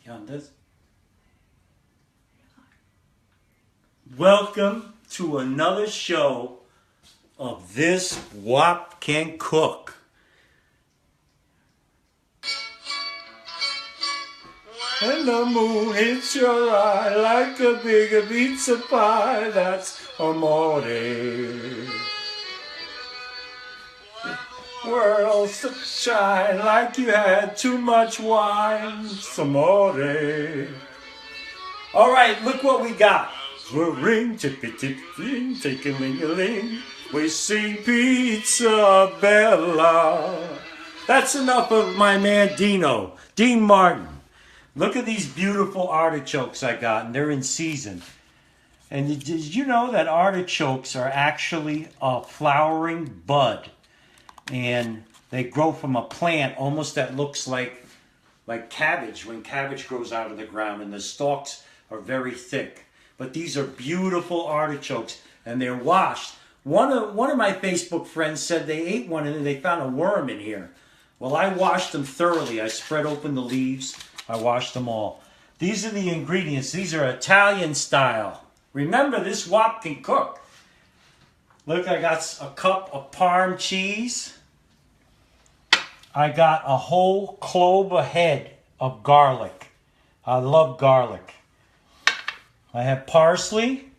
You on this? Welcome to another show of This Wop Can Cook. And the moon hits your eye like a big pizza pie. That's amore. Worlds shine like you had too much wine. Amore. All right, look what we got. Ring, tippy, tippy, ring, take a ling a ling. We sing Pizza Bella. That's enough of my man Dean Martin. Look at these beautiful artichokes I got, and they're in season. And did you know that artichokes are actually a flowering bud? And they grow from a plant almost that looks like cabbage, when cabbage grows out of the ground, and the stalks are very thick. But these are beautiful artichokes, and they're washed. One of my Facebook friends said they ate one and they found a worm in here. Well, I washed them thoroughly. I spread open the leaves. I washed them all. These are the ingredients. These are Italian style. Remember, this wop can cook. Look, I got a cup of Parm cheese. I got a whole clove ahead of garlic. I love garlic. I have parsley.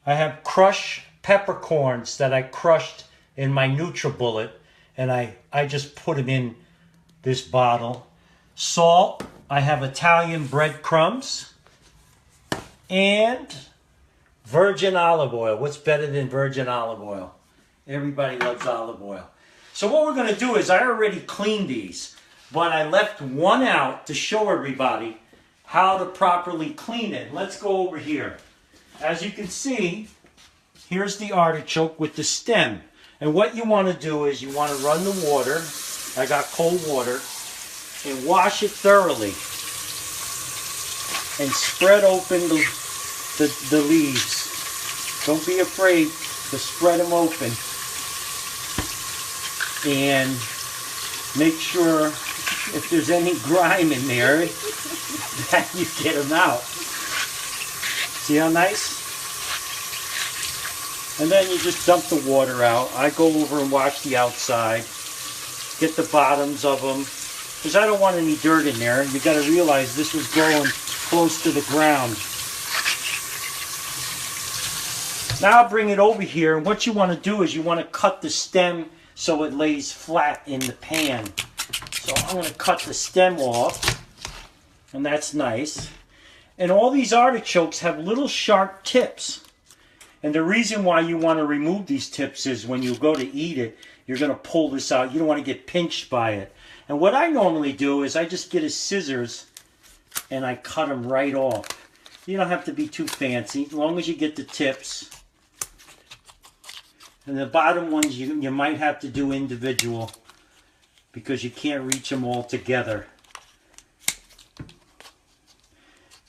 I have crushed peppercorns that I crushed in my NutriBullet, and I just put them in this bottle. Salt. I have Italian breadcrumbs. And virgin olive oil. What's better than virgin olive oil? Everybody loves olive oil. So what we're going to do is, I already cleaned these, but I left one out to show everybody how to properly clean it. Let's go over here. As you can see, here's the artichoke with the stem. And what you want to do is you want to run the water. I got cold water. And wash it thoroughly. And spread open the leaves. Don't be afraid to spread them open. And make sure if there's any grime in there that you get them out. See how nice? And then you just dump the water out. I go over and wash the outside. Get the bottoms of them. Because I don't want any dirt in there. You got to realize this was growing close to the ground. Now I'll bring it over here, and what you want to do is you want to cut the stem so it lays flat in the pan. So I'm going to cut the stem off, and that's nice. And all these artichokes have little sharp tips. And the reason why you want to remove these tips is when you go to eat it, you're going to pull this out. You don't want to get pinched by it. And what I normally do is I just get a scissors and I cut them right off. You don't have to be too fancy, as long as you get the tips. And the bottom ones you might have to do individual because you can't reach them all together.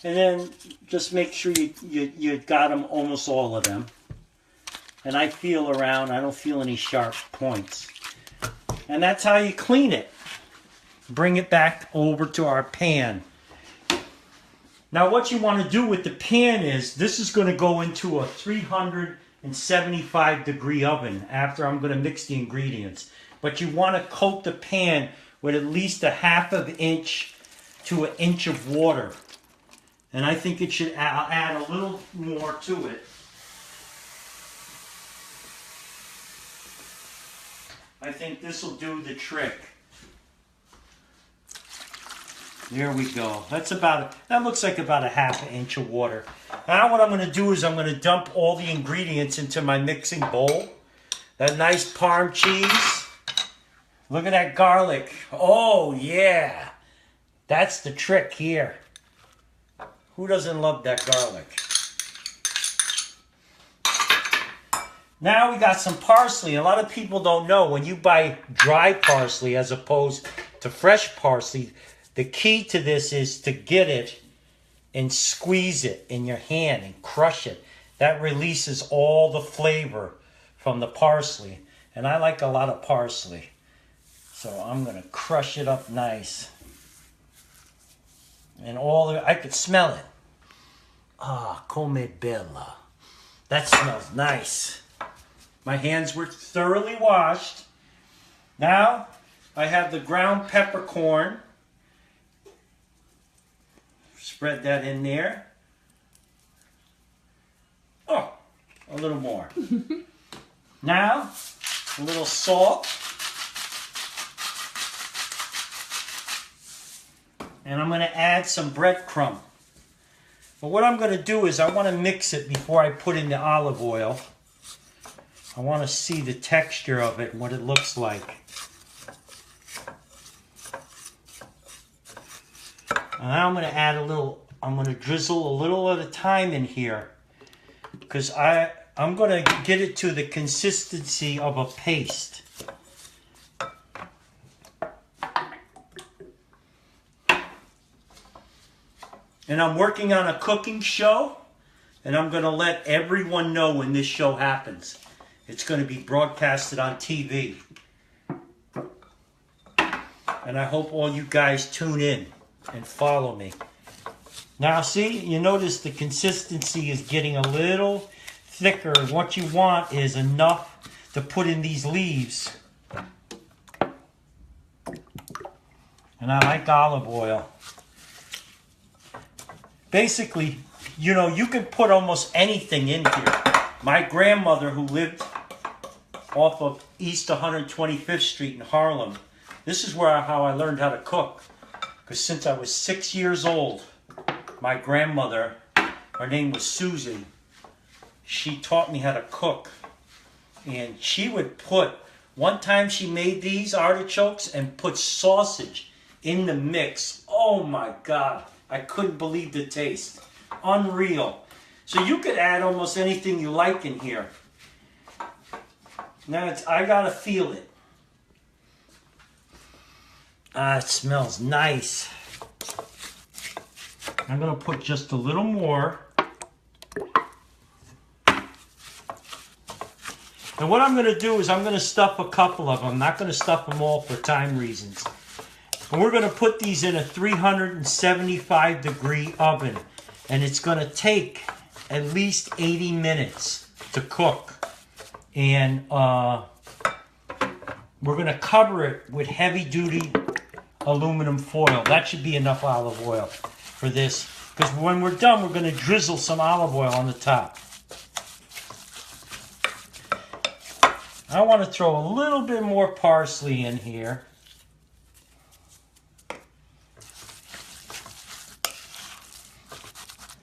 And then just make sure you got them, almost all of them. And I feel around, I don't feel any sharp points. And that's how you clean it. Bring it back over to our pan. Now what you want to do with the pan is, this is going to go into a 375 degree oven after I'm going to mix the ingredients. But you want to coat the pan with at least a ½ inch to 1 inch of water. And I think it should add a little more to it. I think this will do the trick. There we go. That looks like about a ½ inch of water. Now what I'm going to do is I'm going to dump all the ingredients into my mixing bowl. That nice Parm cheese. Look at that garlic. Oh yeah. That's the trick here. Who doesn't love that garlic? Now we got some parsley. A lot of people don't know, when you buy dry parsley as opposed to fresh parsley, the key to this is to get it and squeeze it in your hand and crush it. That releases all the flavor from the parsley. And I like a lot of parsley. So I'm going to crush it up nice. And I could smell it. Ah, come bella. That smells nice. My hands were thoroughly washed. Now, I have the ground peppercorn. Spread that in there. Oh, a little more. Now, a little salt. And I'm going to add some breadcrumb. But what I'm going to do is I want to mix it before I put in the olive oil. I want to see the texture of it and what it looks like. And now I'm going to add I'm going to drizzle a little at a time in here. Because I'm going to get it to the consistency of a paste. And I'm working on a cooking show, and I'm going to let everyone know when this show happens. It's going to be broadcasted on TV. And I hope all you guys tune in and follow me. Now see, you notice the consistency is getting a little thicker. What you want is enough to put in these leaves. And I like olive oil. Basically, you know, you can put almost anything in here. My grandmother, who lived off of East 125th Street in Harlem, this is how I learned how to cook. Because since I was 6 years old, my grandmother, her name was Susie, she taught me how to cook. And she would one time she made these artichokes and put sausage in the mix. Oh my God. I couldn't believe the taste. Unreal. So you could add almost anything you like in here. Now I gotta feel it. Ah, it smells nice. I'm gonna put just a little more. And what I'm gonna do is I'm gonna stuff a couple of them. I'm not gonna stuff them all for time reasons. And we're going to put these in a 375 degree oven. And it's going to take at least 80 minutes to cook. And we're going to cover it with heavy duty aluminum foil. That should be enough olive oil for this. Because when we're done, we're going to drizzle some olive oil on the top. I want to throw a little bit more parsley in here.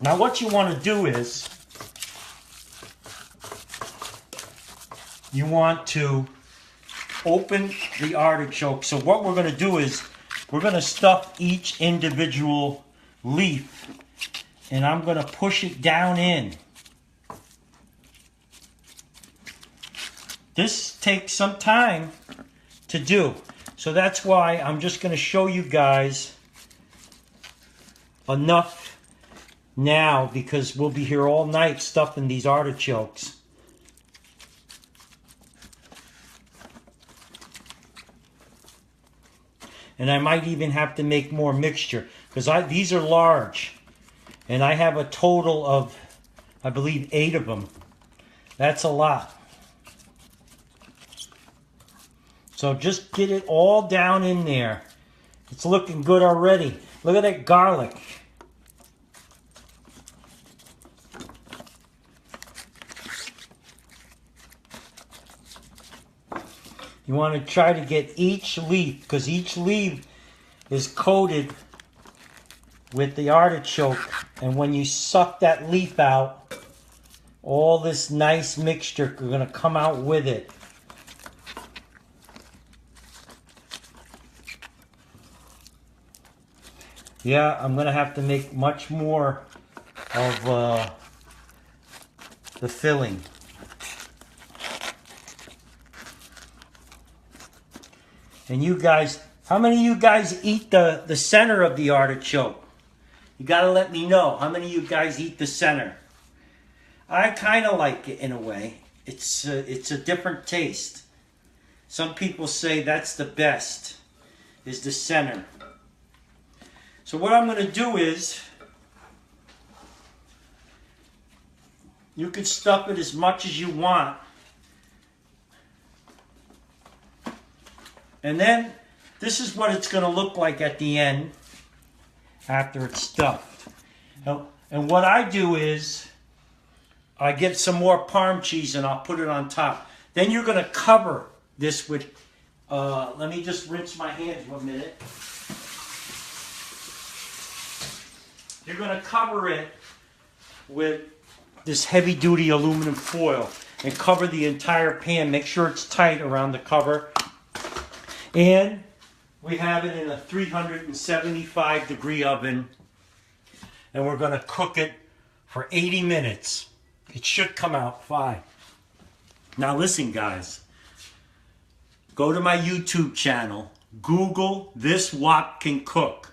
Now what you want to do is, you want to open the artichoke. So what we're going to do is, we're going to stuff each individual leaf. And I'm going to push it down in. This takes some time to do. So that's why I'm just going to show you guys enough now, because we'll be here all night stuffing these artichokes. And I might even have to make more mixture, because these are large. And I have a total of, I believe, 8 of them. That's a lot. So just get it all down in there. It's looking good already. Look at that garlic. You want to try to get each leaf, because each leaf is coated with the artichoke. And when you suck that leaf out, all this nice mixture is going to come out with it. Yeah, I'm going to have to make much more of the filling. And you guys, how many of you guys eat the center of the artichoke? You got to let me know. How many of you guys eat the center? I kind of like it in a way. It's a different taste. Some people say that's the best, is the center. So what I'm going to do is, you can stuff it as much as you want. And then, this is what it's going to look like at the end after it's stuffed. And what I do is, I get some more Parm cheese and I'll put it on top. Then you're going to cover this with, let me just rinse my hands 1 minute. You're going to cover it with this heavy-duty aluminum foil and cover the entire pan. Make sure it's tight around the cover. And we have it in a 375-degree oven. And we're going to cook it for 80 minutes. It should come out fine. Now listen, guys. Go to my YouTube channel. Google ThisWopCanCook.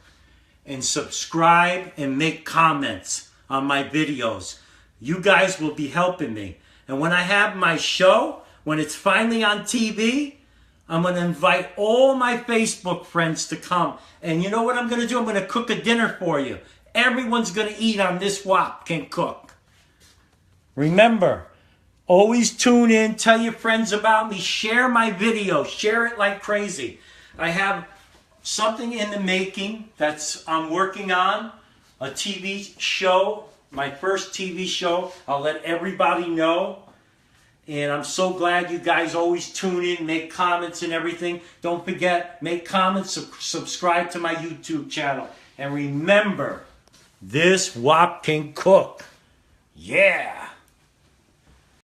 And subscribe and make comments on my videos. You guys will be helping me. And when I have my show, when it's finally on TV, I'm going to invite all my Facebook friends to come. And you know what I'm going to do? I'm going to cook a dinner for you. Everyone's going to eat on ThisWopCanCook. Remember, always tune in, tell your friends about me, share my video, share it like crazy. I have something in the making I'm working on, a TV show, my first TV show. I'll let everybody know. And I'm so glad you guys always tune in, make comments and everything. Don't forget, make comments, subscribe to my YouTube channel. And remember, ThisWopCanCook. Yeah!